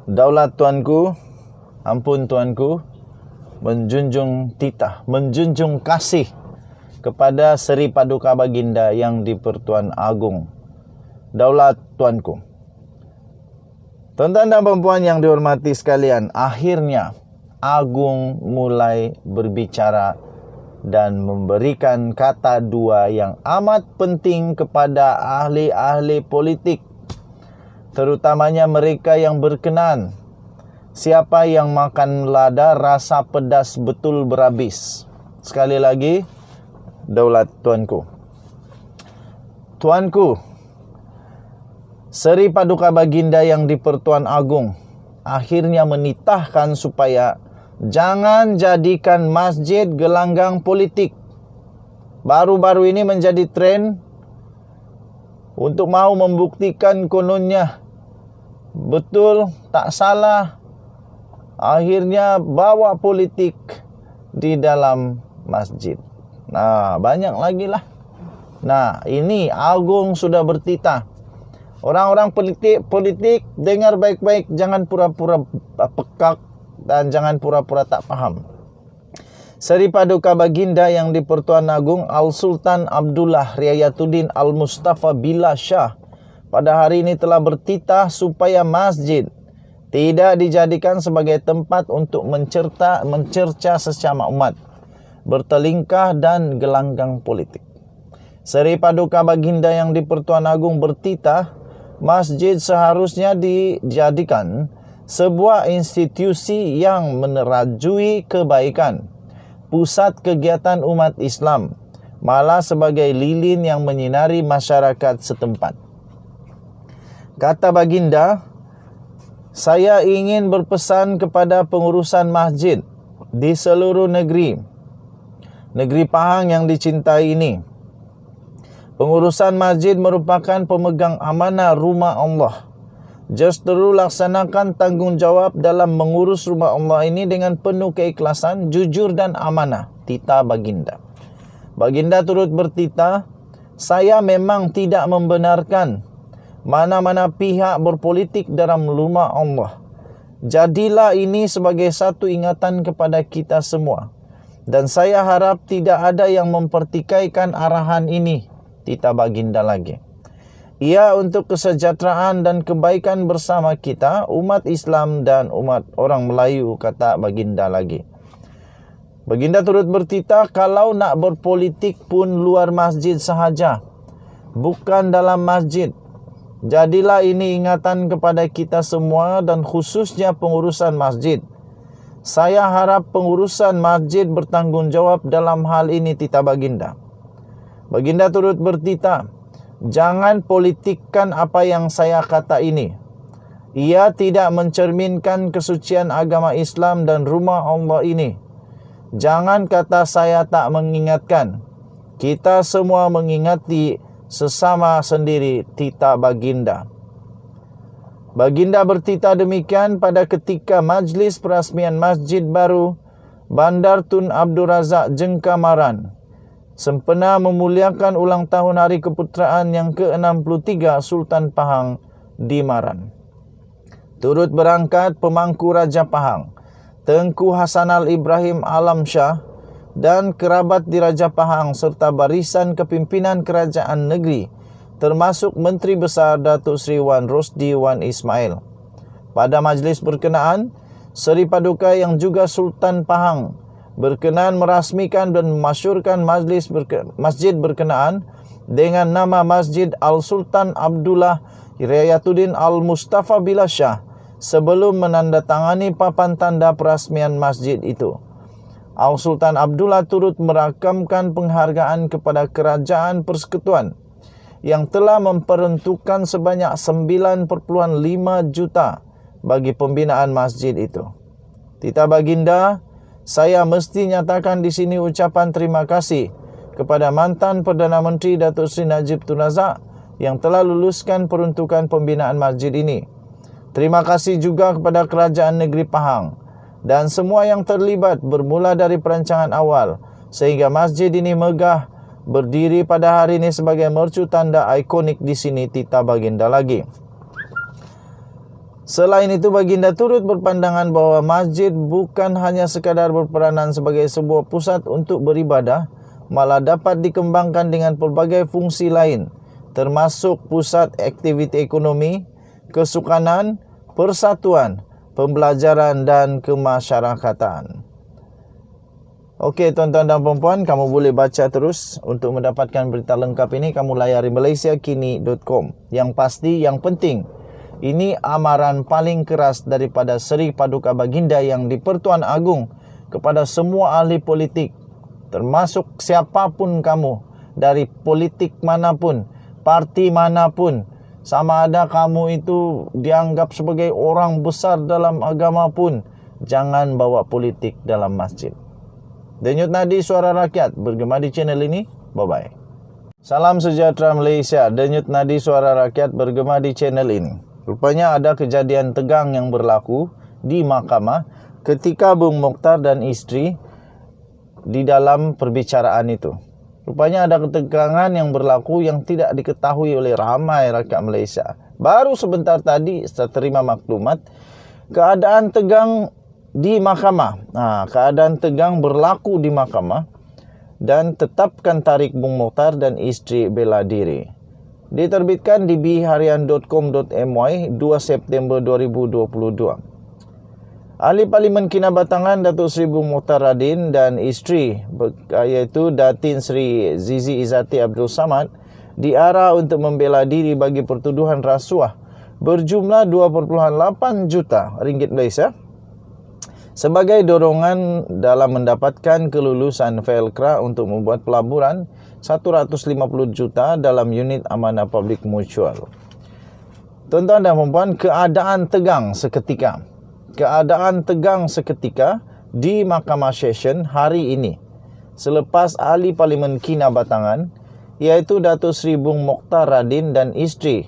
Daulat tuanku, ampun tuanku, menjunjung titah, menjunjung kasih kepada Seri Paduka Baginda yang di-Pertuan Agung. Daulat tuanku. Tuan-tuan dan puan yang dihormati sekalian, akhirnya Agung mulai berbicara dan memberikan kata dua yang amat penting kepada ahli-ahli politik, terutamanya mereka yang berkenan. Siapa yang makan lada rasa pedas betul berhabis. Sekali lagi, daulat tuanku. Tuanku, Seri Paduka Baginda yang di-Pertuan Agung akhirnya menitahkan supaya jangan jadikan masjid gelanggang politik. Baru-baru ini menjadi tren untuk mau membuktikan kononnya betul, tak salah. Akhirnya bawa politik di dalam masjid. Nah, banyak lagi lah. Nah, ini Agung sudah bertitah. Orang-orang politik dengar baik-baik, jangan pura-pura pekak dan jangan pura-pura tak paham. Seri Paduka Baginda yang di-Pertuan Agung Al-Sultan Abdullah Riayatuddin Al-Mustafa Billah Shah pada hari ini telah bertitah supaya masjid tidak dijadikan sebagai tempat untuk mencerca sesama umat, bertelingkah dan gelanggang politik. Seri Paduka Baginda yang di-Pertuan Agung bertitah, masjid seharusnya dijadikan sebuah institusi yang menerajui kebaikan, pusat kegiatan umat Islam, malah sebagai lilin yang menyinari masyarakat setempat. Kata Baginda, saya ingin berpesan kepada pengurusan masjid di seluruh negeri Pahang yang dicintai ini. Pengurusan masjid merupakan pemegang amanah rumah Allah. Justru laksanakan tanggungjawab dalam mengurus rumah Allah ini dengan penuh keikhlasan, jujur dan amanah. Titah Baginda. Baginda turut bertitah, saya memang tidak membenarkan mana-mana pihak berpolitik dalam rumah Allah. Jadilah ini sebagai satu ingatan kepada kita semua. Dan saya harap tidak ada yang mempertikaikan arahan ini. Titah Baginda lagi. Ia untuk kesejahteraan dan kebaikan bersama kita, umat Islam dan umat orang Melayu, kata Baginda lagi. Baginda turut bertitah, kalau nak berpolitik pun luar masjid sahaja, bukan dalam masjid. Jadilah ini ingatan kepada kita semua dan khususnya pengurusan masjid. Saya harap pengurusan masjid bertanggungjawab dalam hal ini, titah Baginda. Baginda turut bertitah, jangan politikkan apa yang saya kata ini. Ia tidak mencerminkan kesucian agama Islam dan rumah Allah ini. Jangan kata saya tak mengingatkan. Kita semua mengingati sesama sendiri, titah Baginda. Baginda bertitah demikian pada ketika majlis perasmian masjid baru Bandar Tun Abdul Razak Jengkamaran sempena memuliakan ulang tahun Hari Keputeraan yang ke-63 Sultan Pahang di Maran. Turut berangkat pemangku Raja Pahang, Tengku Hasanal Ibrahim Alam Shah dan kerabat di Raja Pahang serta barisan kepimpinan kerajaan negeri, termasuk Menteri Besar Datuk Seri Wan Rosdi Wan Ismail. Pada majlis berkenaan, Seri Paduka yang juga Sultan Pahang berkenan merasmikan dan memasyurkan masjid berkenaan dengan nama Masjid Al-Sultan Abdullah Riayatuddin Al-Mustafa Billah Shah sebelum menandatangani papan tanda perasmian masjid itu. Al-Sultan Abdullah turut merakamkan penghargaan kepada Kerajaan Persekutuan yang telah memperuntukkan sebanyak 9.5 juta bagi pembinaan masjid itu. Titah Baginda, saya mesti nyatakan di sini ucapan terima kasih kepada mantan Perdana Menteri Datuk Seri Najib Tun Razak yang telah luluskan peruntukan pembinaan masjid ini. Terima kasih juga kepada Kerajaan Negeri Pahang dan semua yang terlibat bermula dari perancangan awal sehingga masjid ini megah berdiri pada hari ini sebagai mercu tanda ikonik di sini, titah Baginda lagi. Selain itu, baginda turut berpandangan bahwa masjid bukan hanya sekadar berperanan sebagai sebuah pusat untuk beribadah, malah dapat dikembangkan dengan pelbagai fungsi lain, termasuk pusat aktiviti ekonomi, kesukanan, persatuan, pembelajaran dan kemasyarakatan. Okey tuan-tuan dan puan-puan, kamu boleh baca terus. Untuk mendapatkan berita lengkap ini, kamu layari malaysiakini.com. Yang pasti, yang penting, ini amaran paling keras daripada Seri Paduka Baginda yang di-Pertuan Agong kepada semua ahli politik, termasuk siapapun kamu, dari politik manapun, parti manapun, sama ada kamu itu dianggap sebagai orang besar dalam agama pun, jangan bawa politik dalam masjid. Denyut Nadi Suara Rakyat bergema di channel ini. Bye-bye. Salam sejahtera Malaysia. Denyut Nadi Suara Rakyat bergema di channel ini. Rupanya ada kejadian tegang yang berlaku di mahkamah ketika Bung Mokhtar dan isteri di dalam perbicaraan itu. Rupanya ada ketegangan yang berlaku yang tidak diketahui oleh ramai rakyat Malaysia. Baru sebentar tadi saya terima maklumat keadaan tegang di mahkamah. Keadaan tegang berlaku di mahkamah dan tetapkan tarik Bung Mokhtar dan isteri bela diri. Diterbitkan di bharian.com.my 2 September 2022. Ahli Parlimen Kinabatangan Datuk Seri Bung Mokhtar Radin dan isteri iaitu Datin Seri Zizi Izzati Abdul Samad diarah untuk membela diri bagi pertuduhan rasuah berjumlah 2.8 juta ringgit Malaysia sebagai dorongan dalam mendapatkan kelulusan FELKRA untuk membuat pelaburan 150 juta dalam unit amanah publik mutual. Tuan-tuan dan puan-puan, keadaan tegang seketika di Mahkamah Session hari ini selepas ahli Parlimen Kinabatangan iaitu Datuk Seri Bung Mokhtar Radin dan isteri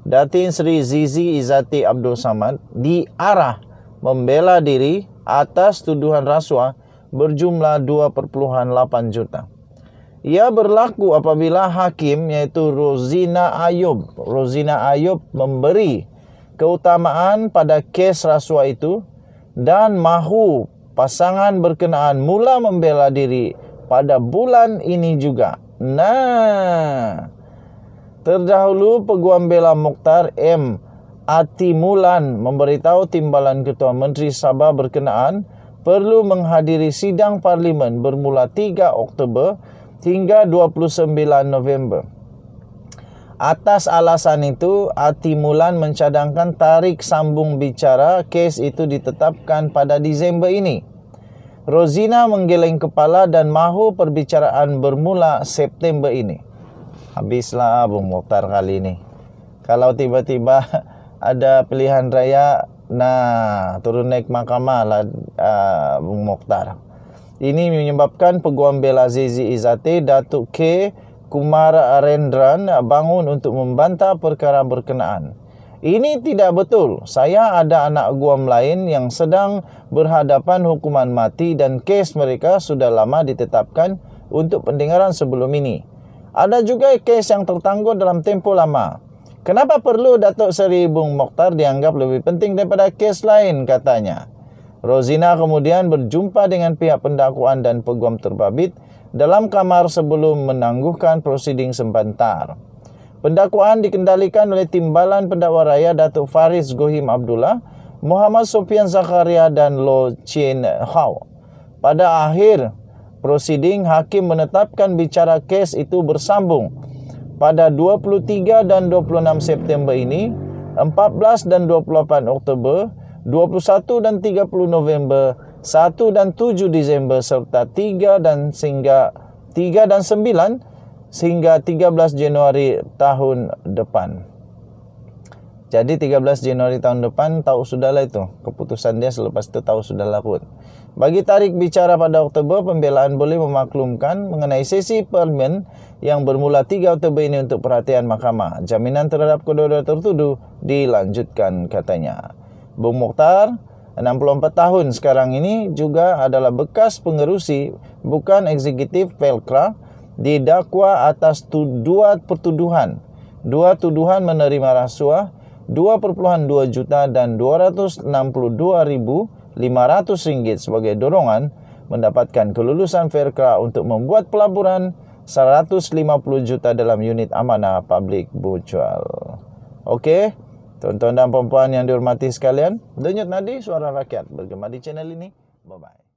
Datin Seri Zizi Izzati Abdul Samad diarah membela diri atas tuduhan rasuah berjumlah 2.8 juta. Ia berlaku apabila hakim iaitu Rozina Ayub memberi keutamaan pada kes rasuah itu dan mahu pasangan berkenaan mula membela diri pada bulan ini juga. Terdahulu Peguam Bela Mokhtar M. Atimulan memberitahu Timbalan Ketua Menteri Sabah berkenaan perlu menghadiri sidang parlimen bermula 3 Oktober hingga 29 November. Atas alasan itu, Atimulan mencadangkan tarik sambung bicara kes itu ditetapkan pada Disember ini. Rozina menggeleng kepala dan mahu perbicaraan bermula September ini. Habislah Bung Mokhtar kali ini. Kalau tiba-tiba ada pilihan raya, turun naik mahkamah lah Bung Mokhtar. Ini menyebabkan Peguam Bela Zizi Izzati Datuk K. Kumar Arendran bangun untuk membantah perkara berkenaan. Ini tidak betul. Saya ada anak guam lain yang sedang berhadapan hukuman mati dan kes mereka sudah lama ditetapkan untuk pendengaran sebelum ini. Ada juga kes yang tertangguh dalam tempoh lama. Kenapa perlu Datuk Seri Bung Mokhtar dianggap lebih penting daripada kes lain, katanya. Rozina kemudian berjumpa dengan pihak pendakwaan dan peguam terbabit dalam kamar sebelum menangguhkan prosiding sebentar. Pendakwaan dikendalikan oleh Timbalan Pendakwa Raya Datuk Faris Gohim Abdullah, Muhammad Sofian Zakaria dan Lo Chin Hao. Pada akhir prosiding, hakim menetapkan bicara kes itu bersambung pada 23 dan 26 September ini, 14 dan 28 Oktober, 21 dan 30 November, 1 dan 7 Disember serta 3 dan 9 sehingga 13 Januari tahun depan. Jadi 13 Januari tahun depan tahu sudahlah itu. Keputusan dia selepas itu tahu sudahlah pun. Bagi tarik bicara pada Oktober, pembelaan boleh memaklumkan mengenai sesi parlimen yang bermula 3 Oktober ini untuk perhatian mahkamah. Jaminan terhadap kedua-dua tertuduh dilanjutkan, katanya. Bung Mokhtar, 64 tahun sekarang ini, juga adalah bekas pengerusi bukan eksekutif FELKRA, didakwa atas dua tuduhan menerima rasuah 2,2 juta dan Rp262.500 sebagai dorongan mendapatkan kelulusan Verkra untuk membuat pelaburan 150 juta dalam unit amanah public mutual. Okey, tuan-tuan dan puan-puan yang dihormati sekalian, Denyut Nadi Suara Rakyat bergema di channel ini. Bye-bye.